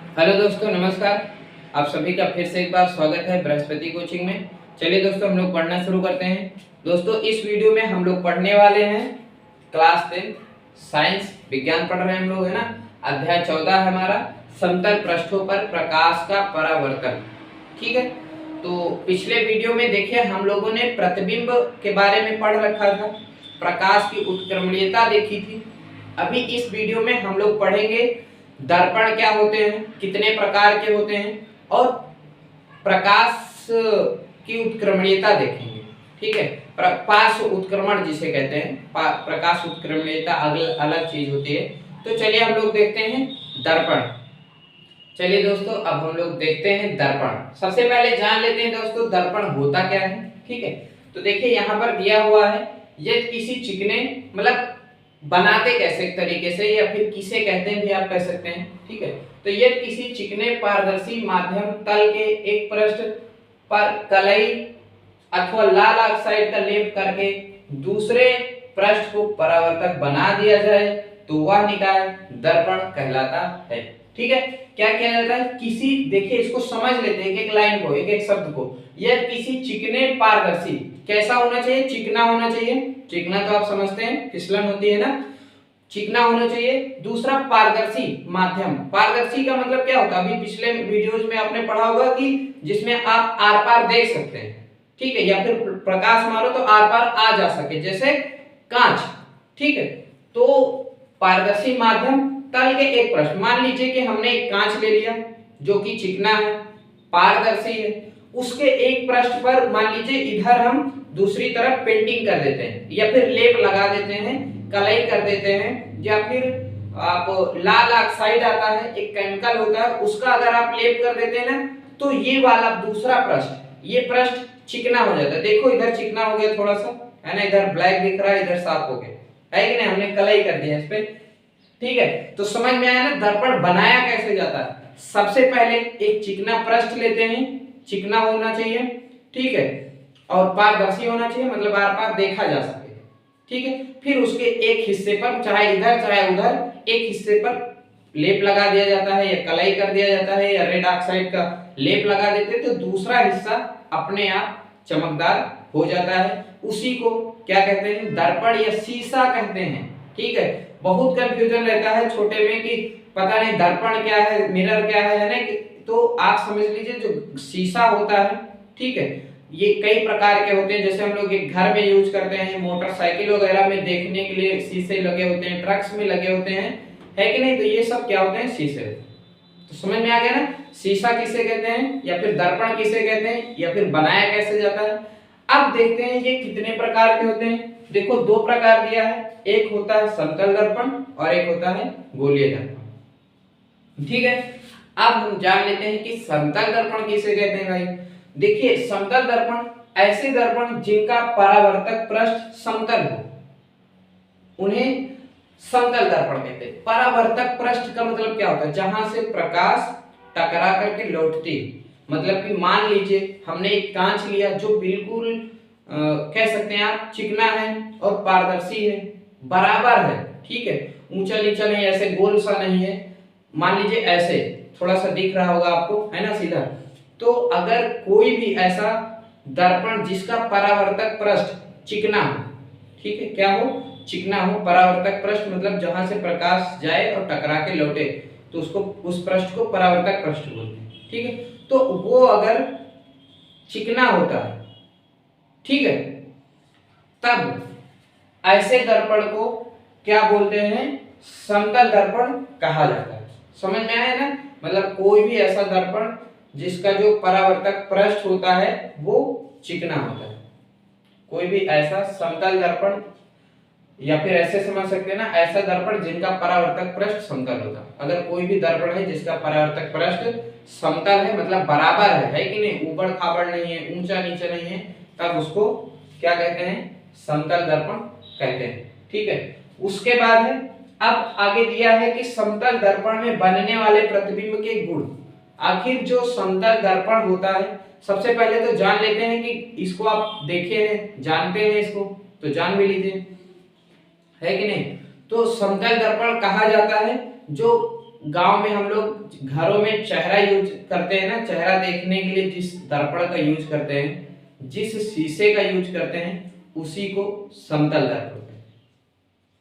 Hello दोस्तों, नमस्कार। आप सभी का फिर से एक बार स्वागत है बृहस्पति कोचिंग में। चलिए दोस्तों, हम लोग पढ़ना शुरू करते हैं। दोस्तों, इस वीडियो में हम लोग पढ़ने वाले हैं क्लास 10 साइंस विज्ञान पढ़ रहे हैं हम लोग, है ना। अध्याय 14 है हमारा, समतल पृष्ठों पर प्रकाश का परावर्तन। ठीक है, तो पिछले वीडियो में देखिए हम लोगों ने प्रतिबिंब के बारे में पढ़ रखा था, प्रकाश की उत्क्रमणीयता देखी थी। अभी इस वीडियो में हम लोग पढ़ेंगे दर्पण क्या होते हैं, कितने प्रकार के होते हैं, और प्रकाश की उत्क्रमणीयता देखेंगे। ठीक है, पार्श्व उत्क्रमण जिसे कहते हैं, प्रकाश उत्क्रमणीयता अलग चीज होती है। तो चलिए हम लोग देखते हैं दर्पण। चलिए दोस्तों, अब हम लोग देखते हैं दर्पण। सबसे पहले जान लेते हैं दोस्तों दर्पण होता क्या है। ठीक है, तो देखिए यहाँ पर दिया हुआ है, ये किसी चिकने मतलब बनाते कैसे तरीके से या फिर किसे कहते हैं भी आप कह सकते हैं। ठीक है, तो ये किसी चिकने पारदर्शी माध्यम तल के एक पृष्ठ पर कलई अथवा लाल ऑक्साइड का लेप करके दूसरे पृष्ठ को परावर्तक बना दिया जाए तो वह निकाय दर्पण कहलाता है। ठीक है, क्या किया जाता है, किसी, देखिए इसको समझ लेते हैं, एक एक लाइन को, एक एक शब्द को। यह किसी चिकने पारदर्शी, कैसा होना चाहिए, चिकना होना चाहिए। चिकना तो आप समझते हैं, फिसलन होती है ना, चिकना होना चाहिए। दूसरा पारदर्शी माध्यम, पारदर्शी का मतलब क्या होता है, अभी पिछले वीडियोज में आपने पढ़ा होगा कि जिसमें आप आर पार देख सकते हैं। ठीक है, या फिर प्रकाश मारो तो आर पार आ जा सके, जैसे कांच। ठीक है, तो पारदर्शी माध्यम तल के एक पृष्ठ, मान लीजिए कि हमने एक कांच ले लिया जो कि चिकना है, पारदर्शी है, उसके एक पृष्ठ पर मान लीजिए इधर हम दूसरी तरफ पेंटिंग कर देते हैं या फिर लेप लगा देते हैं, कलई कर देते हैं, या फिर आप लाल ऑक्साइड आता है, एक केमिकल होता है, उसका अगर आप लेप कर देते हैं ना, तो ये वाला दूसरा पृष्ठ, ये पृष्ठ चिकना हो जाता है। देखो इधर चिकना हो गया थोड़ा सा, है ना, इधर ब्लैक दिख रहा है, इधर साफ हो गया, है कि नहीं, हमने कलई कर दिया इस पे। ठीक है, तो समझ में आया ना दर्पण बनाया कैसे जाता है। सबसे पहले एक चिकना पृष्ठ लेते हैं, चिकना होना चाहिए, ठीक है, और पारदर्शी होना चाहिए, मतलब आर पार देखा जा सके। ठीक है, फिर उसके एक हिस्से पर, चाहे इधर चाहे उधर, एक हिस्से पर लेप लगा दिया जाता है या कलई कर दिया जाता है या रेड ऑक्साइड का लेप लगा देते हैं, तो दूसरा हिस्सा अपने आप चमकदार हो जाता है। उसी को क्या कहते हैं, दर्पण या शीशा कहते हैं। ठीक है, बहुत कंफ्यूजन रहता है छोटे में कि पता नहीं दर्पण क्या है, मिरर क्या है ना, तो आप समझ लीजिए जो शीशा होता है, ठीक है, ये कई प्रकार के होते हैं। जैसे हम लोग एक घर में यूज करते हैं, मोटरसाइकिल वगैरह में देखने के लिए शीशे लगे होते हैं, ट्रक्स में लगे होते हैं, है कि नहीं, तो ये सब क्या होते हैं, शीशे। तो समझ में आ गया ना, शीशा किसे कहते हैं या फिर दर्पण किसे कहते हैं या फिर बनाया कैसे जाता है। अब देखते हैं ये कितने प्रकार के होते हैं। देखो दो प्रकार दिया है, एक होता है समतल दर्पण और एक होता है गोलीय दर्पण। ठीक है, अब हम जान लेते हैं कि समतल दर्पण किसे कहते हैं भाई। देखिए समतल दर्पण ऐसे दर्पण जिनका परावर्तक पृष्ठ समतल हो, उन्हें समतल दर्पण कहते हैं। परावर्तक पृष्ठ का मतलब क्या होता है, जहां से प्रकाश टकरा करके लौटती, मतलब कि मान लीजिए हमने एक कांच लिया जो बिल्कुल कह सकते हैं आप चिकना है और पारदर्शी है, बराबर है, ठीक है, ऊंचा नीचा नहीं, ऐसे गोल सा नहीं है, मान लीजिए ऐसे थोड़ा सा दिख रहा होगा आपको, है ना, सीधा। तो अगर कोई भी ऐसा दर्पण जिसका परावर्तक पृष्ठ चिकना हो, ठीक है, क्या हो, चिकना हो, परावर्तक पृष्ठ मतलब जहां से प्रकाश जाए और टकरा के लौटे, तो उसको, उस पृष्ठ को परावर्तक पृष्ठ बोलते हैं। ठीक है, तो वो अगर चिकना होता है, ठीक है, तब ऐसे दर्पण को क्या बोलते हैं, समतल दर्पण कहा जाता है। समझ में आया ना, मतलब कोई भी ऐसा दर्पण जिसका जो परावर्तक पृष्ठ होता है वो चिकना होता है, कोई भी ऐसा समतल दर्पण, या फिर ऐसे समझ सकते हैं ना, ऐसा दर्पण जिनका परावर्तक पृष्ठ समतल होता है। अगर कोई भी दर्पण है जिसका परावर्तक पृष्ठ समतल है, मतलब बराबर है कि नहीं, ऊबड़ खाबड़ नहीं है, ऊंचा नीचा नहीं है, तब उसको क्या कहते हैं, समतल दर्पण कहते हैं। ठीक है, उसके बाद है, अब आगे दिया है कि समतल दर्पण में बनने वाले प्रतिबिंब के गुण। आखिर जो समतल दर्पण होता है, सबसे पहले तो जान लेते हैं कि इसको आप देखे हैं, जानते हैं इसको, तो जान भी लीजिए, है कि नहीं। तो समतल दर्पण कहा जाता है जो गांव में हम लोग घरों में चेहरा यूज करते हैं ना, चेहरा देखने के लिए जिस दर्पण का यूज करते हैं, जिस शीशे का यूज करते हैं, उसी को समतल दर्पण कहते हैं।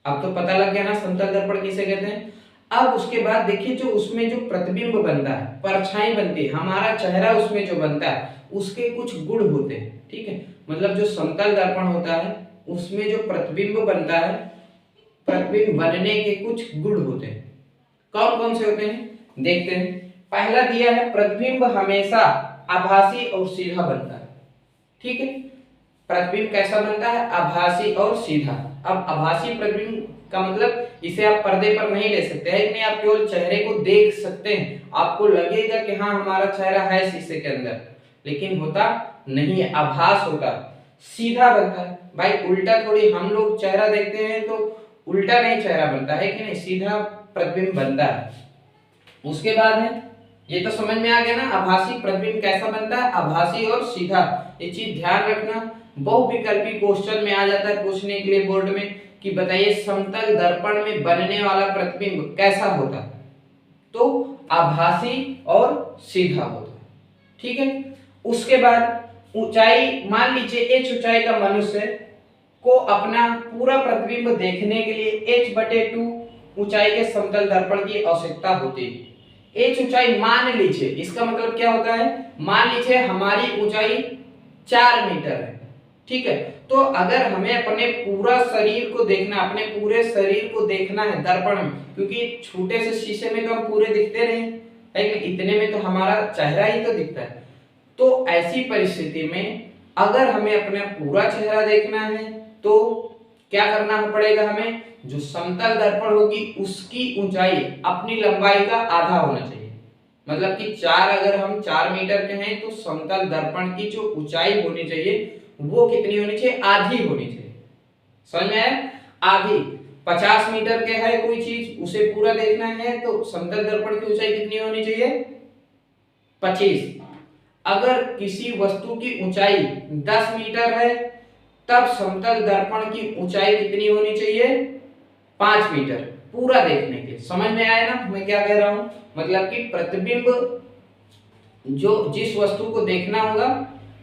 अब तो पता लग गया ना समतल दर्पण किसे कहते हैं। अब उसके बाद देखिए जो उसमें जो प्रतिबिंब बनता है, परछाई बनती है, हमारा चेहरा उसमें जो बनता है, उसके कुछ गुण होते हैं। ठीक है, मतलब जो समतल दर्पण होता है उसमें जो प्रतिबिंब बनता है, प्रतिबिंब बनने के कुछ गुण होते हैं। कौन कौन से होते हैं देखते हैं। पहला दिया है, प्रतिबिंब हमेशा आभासी और सीधा बनता है। ठीक है, प्रतिबिंब कैसा बनता है, आभासी और सीधा। अब आभासी प्रतिबिंब का मतलब इसे आप पर्दे पर नहीं ले सकते हैं, नहीं, आप केवल चेहरे को देख सकते हैं, आपको लगेगा कि हाँ हमारा चेहरा है शीशे के अंदर, लेकिन होता नहीं है, आभास होता। सीधा बनता है भाई, उल्टा थोड़ी, हम लोग चेहरा देखते हैं तो उल्टा नहीं चेहरा बनता है कि नहीं, सीधा प्रतिबिंब बनता है। उसके बाद है, ये तो समझ में आ गया ना, आभासी प्रतिबिंब कैसा बनता है, आभासी और सीधा। ये चीज ध्यान रखना, बहुविकल्पी क्वेश्चन में आ जाता है पूछने के लिए बोर्ड में कि बताइए समतल दर्पण में बनने वाला प्रतिबिंब कैसा होता है, तो आभासी और सीधा होता है। ठीक है, उसके बाद ऊंचाई, मान लीजिए h ऊंचाई का मनुष्य को अपना पूरा प्रतिबिंब देखने के लिए h/2 ऊंचाई के समतल दर्पण की आवश्यकता होती है। h ऊंचाई मान लीजिए, इसका मतलब क्या होता है, मान लीजिए हमारी ऊंचाई 4 मीटर है। ठीक है, तो अगर हमें अपने पूरा शरीर को देखना, अपने पूरे शरीर को देखना है दर्पण में, क्योंकि छोटे से शीशे में तो हम पूरे दिखते नहीं है, इतने में तो हमारा चेहरा ही तो दिखता है। तो ऐसी परिस्थिति में अगर हमें अपना पूरा चेहरा देखना है तो क्या करना पड़ेगा, हमें जो समतल दर्पण होगी उसकी ऊंचाई अपनी लंबाई का आधा होना चाहिए। मतलब कि 4, अगर हम 4 मीटर के हैं तो समतल दर्पण की जो ऊंचाई होनी चाहिए वो कितनी होनी चाहिए, आधी होनी चाहिए। समझ में आया, आधी। 50 मीटर के है कोई चीज, उसे पूरा देखना है तो समतल दर्पण की ऊंचाई कितनी होनी चाहिए, 25। अगर किसी वस्तु की ऊंचाई 10 मीटर है तब समतल दर्पण की ऊंचाई कितनी होनी चाहिए, 5 मीटर, पूरा देखने के। समझ में आया ना मैं क्या कह रहा हूं, मतलब कि प्रतिबिंब जो जिस वस्तु को देखना होगा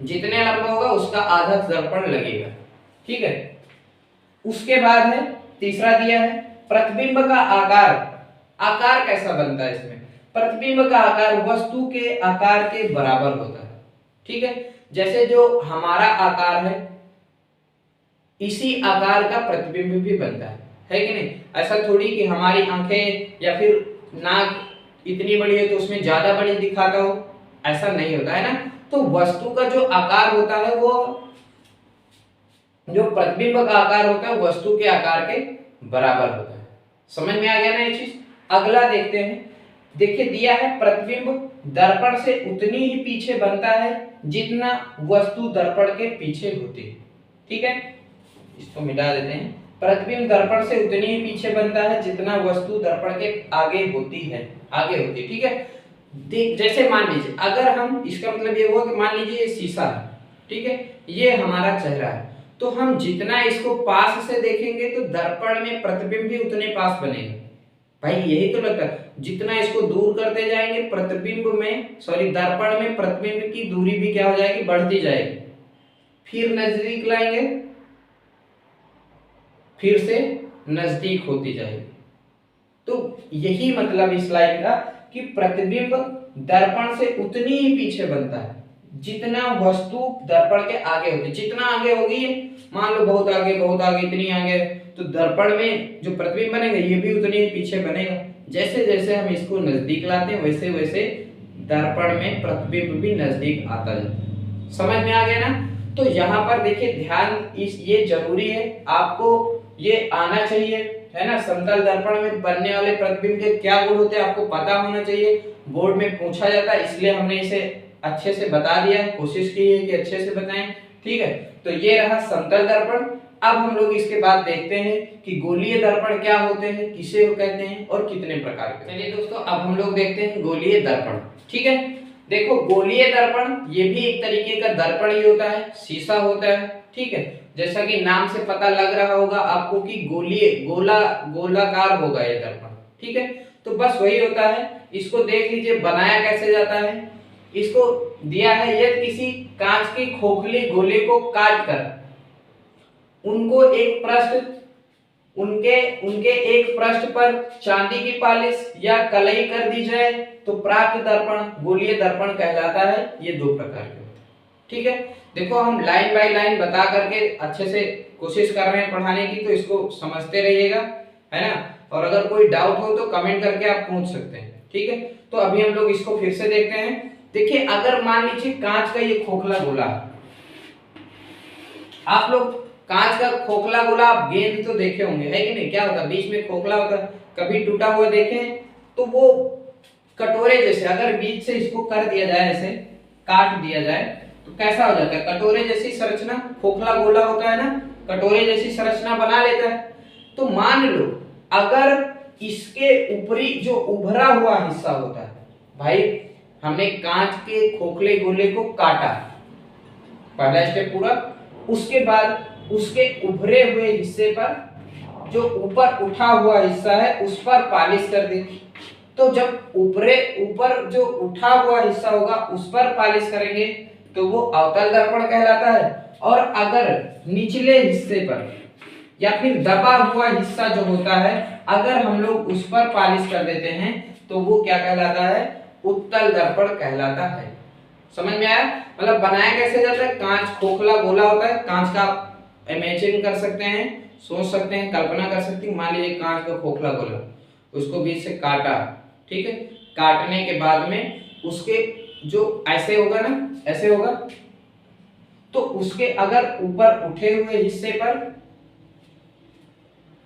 जितने लंबा होगा उसका आधा दर्पण लगेगा। ठीक है, उसके बाद है, तीसरा दिया है, प्रतिबिंब का आकार। आकार कैसा बनता है इसमें, प्रतिबिंब का आकार वस्तु के आकार के बराबर होता है। ठीक है, जैसे जो हमारा आकार है इसी आकार का प्रतिबिंब भी बनता है कि नहीं। ऐसा थोड़ी कि हमारी आंखें या फिर नाक इतनी बड़ी है तो उसमें ज्यादा बड़ी दिखाता हो, ऐसा नहीं होता है ना। तो वस्तु का जो आकार होता है वो, जो प्रतिबिंब का आकार होता है वस्तु के आकार के बराबर होता है। समझ में आ गया ना ये चीज। अगला देखते हैं, देखिए दिया है, प्रतिबिंब दर्पण से उतनी ही पीछे बनता है जितना वस्तु दर्पण के पीछे होती है। ठीक है, इसको मिटा देते हैं। प्रतिबिंब दर्पण से उतनी ही पीछे बनता है जितना वस्तु दर्पण के आगे होती है, आगे होती है। ठीक है, जैसे मान लीजिए अगर हम, इसका मतलब ये हुआ कि मान लीजिए ये शीशा है, ठीक है, ये हमारा चेहरा है, तो हम जितना इसको पास से देखेंगे तो दर्पण में प्रतिबिंब भी उतने पास बनेगा। भाई यही तो लगता है, जितना इसको दूर करते जाएंगे प्रतिबिंब में, सॉरी दर्पण में प्रतिबिंब की दूरी भी क्या हो जाएगी, बढ़ती जाएगी। फिर नजदीक लाएंगे, फिर से नजदीक होती जाएगी। तो यही मतलब इस लाइन का कि प्रतिबिंब दर्पण से उतनी ही पीछे बनता है जितना वस्तु दर्पण के आगे होती है। जितना आगे होगी, मान लो बहुत आगे इतनी आगे, तो दर्पण में जो प्रतिबिंब बनेगा ये भी उतनी ही पीछे बनेगा। जैसे जैसे हम इसको नजदीक लाते हैं वैसे वैसे दर्पण में प्रतिबिंब भी नजदीक आता जाता है। समझ में आ गया ना। तो यहाँ पर देखिए ध्यान, इस ये जरूरी है, आपको ये आना चाहिए, है ना। समतल दर्पण में बनने वाले प्रतिबिंब के क्या गुण होते हैं आपको पता होना चाहिए, बोर्ड में पूछा जाता है, इसलिए हमने इसे अच्छे से बता दिया है, कोशिश की है कि अच्छे से बताएं। ठीक है, तो ये रहा समतल दर्पण। अब हम लोग इसके बाद देखते हैं कि गोलीय दर्पण क्या होते हैं, किसे कहते हैं और कितने प्रकार के। चलिए दोस्तों, अब हम लोग देखते हैं गोलीय दर्पण। ठीक है, देखो गोलीय दर्पण ये भी एक तरीके का दर्पण ही होता है, शीशा होता है। ठीक है, जैसा कि नाम से पता लग रहा होगा आपको कि गोलीय, गोलाकार होगा ये दर्पण। ठीक है, तो बस वही होता है। इसको देख लीजिए बनाया कैसे जाता है। इसको दिया है, यदि किसी कांच की खोखली गोले को काट कर उनको एक पृष्ठ उनके उनके एक पृष्ठ पर चांदी की पालिश या कलई कर दी जाए तो प्राप्त दर्पण गोलीय दर्पण कहलाता है। ये दो प्रकार के होते हैं। ठीक है, देखो हम लाइन बाय लाइन बता करके अच्छे से कोशिश कर रहे हैं पढ़ाने की, तो इसको समझते रहिएगा, है ना। और अगर कोई डाउट हो तो कमेंट करके आप पूछ सकते हैं। ठीक है, तो अभी हम लोग इसको फिर से देखते हैं। देखिए, अगर मान लीजिए कांच का ये खोखला गोला, आप लोग कांच का खोखला गोला आप गेंद तो देखे होंगे, है कि नहीं। क्या होता है, बीच में खोखला होता है, कभी टूटा हुआ देखें तो वो कटोरे जैसे, अगर बीच से इसको कर दिया जाए, ऐसे काट दिया जाए तो कैसा हो जाता है, कटोरे जैसी संरचना। खोखला गोला होता है ना, कटोरे जैसी संरचना बना लेता है। तो मान लो अगर इसके ऊपरी जो उभरा हुआ हिस्सा होता है, भाई हमने कांच के खोखले गोले को काटा, पहला स्टेप पूरा, उसके बाद उसके उभरे हुए हिस्से पर जो ऊपर उठा हुआ हिस्सा है उस पर पालिश कर दी। तो जब ऊपर जो उठा हुआ हिस्सा होगा उस पर पालिश करेंगे तो वो अवतल दर्पण कहलाता है। और अगर निचले हिस्से पर या फिर दबा हुआ हिस्सा जो होता है, अगर हम लोग उस पर पालिश कर देते हैं तो वो क्या कहलाता है, उत्तल दर्पण कहलाता है। समझ में आया। मतलब बनाया कैसे जाता है, कांच खोखला गोला होता है, कांच का इमेजिन कर सकते हैं, सोच सकते हैं, कल्पना कर सकते हैं। मान लीजिए कांच का खोखला गोला, उसको बीच से काटा, ठीक है। काटने के बाद में उसके जो ऐसे होगा ना, ऐसे होगा, तो उसके अगर ऊपर उठे हुए हिस्से पर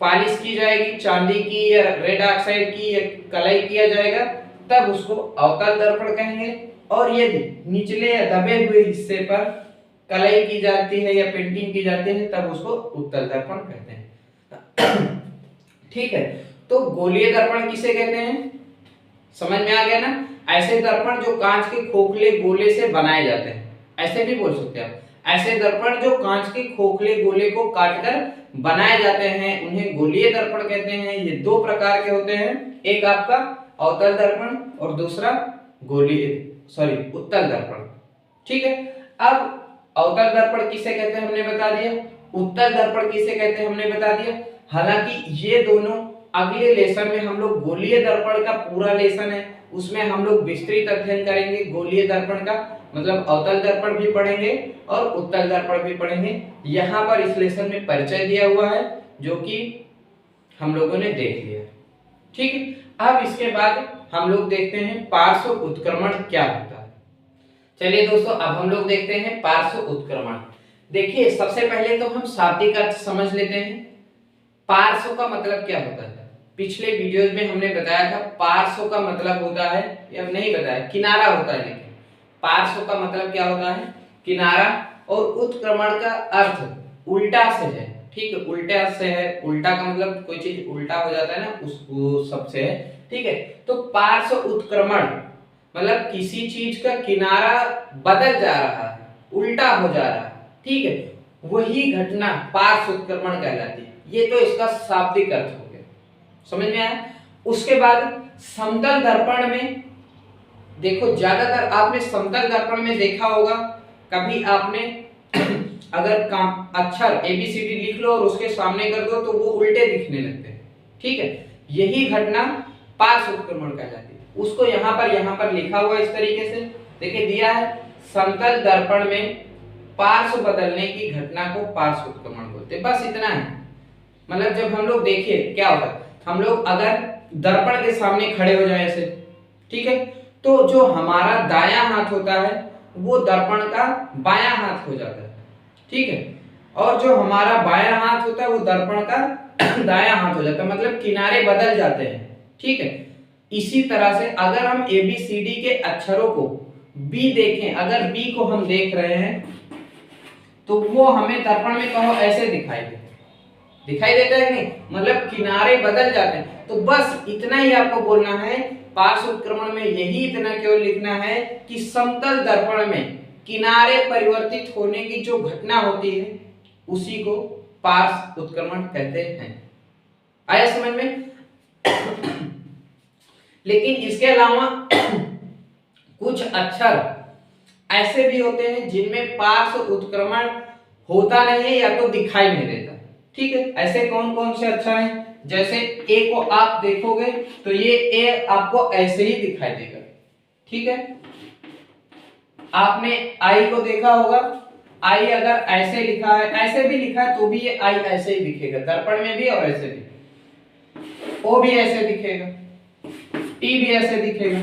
पालिश की जाएगी, चांदी की या रेड ऑक्साइड की या कलई किया जाएगा, तब उसको अवतल दर्पण कहेंगे। और यदि निचले या दबे हुए हिस्से पर कलई की जाती है या पेंटिंग की जाती है तब उसको उत्तल दर्पण कहते हैं। ठीक है, तो गोलीय दर्पण किसे कहते हैं, समझ में आ गया ना। ऐसे दर्पण जो कांच के खोखले गोले से बनाए जाते हैं, ऐसे भी बोल सकते हैं। ऐसे दर्पण जो कांच के खोखले गोले को काटकर बनाए जाते हैं उन्हें गोलीय दर्पण कहते हैं। ये दो प्रकार के होते हैं, एक आपका अवतल दर्पण और दूसरा उत्तल दर्पण। ठीक है, अब अवतल दर्पण किसे कहते हैं हमने बता दिया, उत्तल दर्पण किसे कहते हैं हमने बता दिया। हालांकि ये दोनों अगले लेसन में हम लोग गोलीय दर्पण का पूरा लेसन है उसमें हम लोग विस्तृत अध्ययन करेंगे। गोलीय दर्पण का मतलब अवतल दर्पण भी पढ़ेंगे और उत्तल दर्पण भी पढ़ेंगे। यहाँ पर इस लेसन में परिचय दिया हुआ है जो कि हम लोगों ने देख लिया। ठीक है, अब इसके बाद हम लोग देखते हैं पार्श्व उत्क्रमण क्या होता है। चलिए दोस्तों, अब हम लोग देखते हैं पार्श्व उत्क्रमण। देखिए, सबसे पहले तो हम शाब्दिक अर्थ समझ लेते हैं। पार्श्व का मतलब क्या होता है, पिछले वीडियोज में हमने बताया था पार्श्व का मतलब होता है, या नहीं बताया, किनारा होता है। लेकिन पार्श्व का मतलब क्या होता है, किनारा। और उत्क्रमण का अर्थ उल्टा से है। ठीक है, उल्टा से है, उल्टा का मतलब कोई चीज उल्टा हो जाता है ना, उसको सबसे है। ठीक है, तो पार्श्व उत्क्रमण मतलब किसी चीज का किनारा बदल जा रहा है, उल्टा हो जा रहा है। ठीक है, वही घटना पार्श्व उत्क्रमण कहलाती है। ये तो इसका शाब्दिक अर्थ हो गया, समझ में आया। उसके बाद समतल दर्पण में देखो, ज्यादातर आपने समतल दर्पण में देखा होगा, कभी आपने अगर अक्षर ABCD लिख लो और उसके सामने कर दो तो वो उल्टे दिखने लगते हैं। ठीक है, यही घटना पार्श्व उत्क्रमण कहलाती है। उसको यहाँ पर लिखा हुआ इस तरीके से, देखिए दिया है, समतल दर्पण में पार्श्व बदलने की घटना को पार्श्व उत्क्रमण बोलते हैं। बस इतना है। मतलब जब हम लोग देखिए क्या होता है, हम लोग अगर दर्पण के सामने खड़े हो जाए ऐसे, ठीक है, तो जो हमारा दायां हाथ होता है वो दर्पण का बायां हाथ हो जाता है। ठीक है, और जो हमारा बायां हाथ होता है वो दर्पण का दायां हाथ हो जाता है, मतलब किनारे बदल जाते हैं। ठीक है, इसी तरह से अगर हम ABCD के अक्षरों को B देखें, अगर B को हम देख रहे हैं तो वो हमें दर्पण में कहो ऐसे दिखाई देता है नहीं, मतलब किनारे बदल जाते हैं। तो बस इतना ही आपको बोलना है, पार्श्व उत्क्रमण में यही इतना केवल लिखना है कि समतल दर्पण में किनारे परिवर्तित होने की जो घटना होती है उसी को पार्श्व उत्क्रमण कहते हैं। आया समझ में। लेकिन इसके अलावा कुछ अक्षर ऐसे भी होते हैं जिनमें पार्श्व उत्क्रमण होता नहीं है या तो दिखाई नहीं देता। ठीक है, ऐसे कौन कौन से अक्षर हैं? जैसे ए को आप देखोगे तो ये ए आपको ऐसे ही दिखाई देगा। ठीक है, आपने आई को देखा होगा, आई अगर ऐसे लिखा है, ऐसे भी लिखा है तो भी ये आई ऐसे ही दिखेगा, दर्पण में भी और ऐसे भी। ओ भी ऐसे दिखेगा, टी भी ऐसे दिखेगा,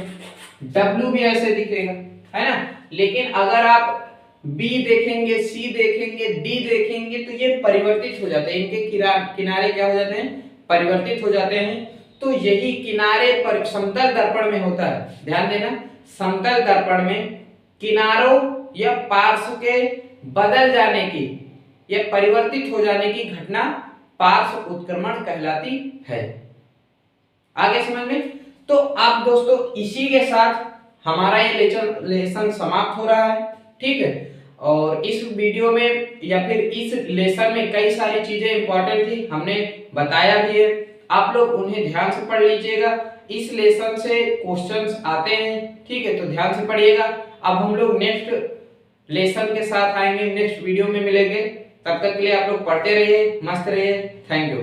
डब्ल्यू भी ऐसे दिखेगा, है ना। लेकिन अगर आप बी देखेंगे, सी देखेंगे, डी देखेंगे तो ये परिवर्तित हो जाते हैं, इनके किनारे क्या हो जाते हैं? परिवर्तित हो जाते हैं। तो यही किनारे पर समतल दर्पण में होता है, ध्यान देना, समतल दर्पण में किनारों या पार्श्व के बदल जाने की या परिवर्तित हो जाने की घटना पार्श्व उत्क्रमण कहलाती है। आगे समझ में? तो अब दोस्तों इसी के साथ हमारा ये लेसन समाप्त हो रहा है। ठीक है, और इस वीडियो में या फिर इस लेसन में कई सारी चीजें इंपॉर्टेंट थी, हमने बताया भी है, आप लोग उन्हें ध्यान से पढ़ लीजिएगा। इस लेसन से क्वेश्चंस आते हैं, ठीक है, तो ध्यान से पढ़िएगा। अब हम लोग नेक्स्ट लेसन के साथ आएंगे, नेक्स्ट वीडियो में मिलेंगे। तब तक के लिए आप लोग पढ़ते रहिए, मस्त रहिए। Thank you.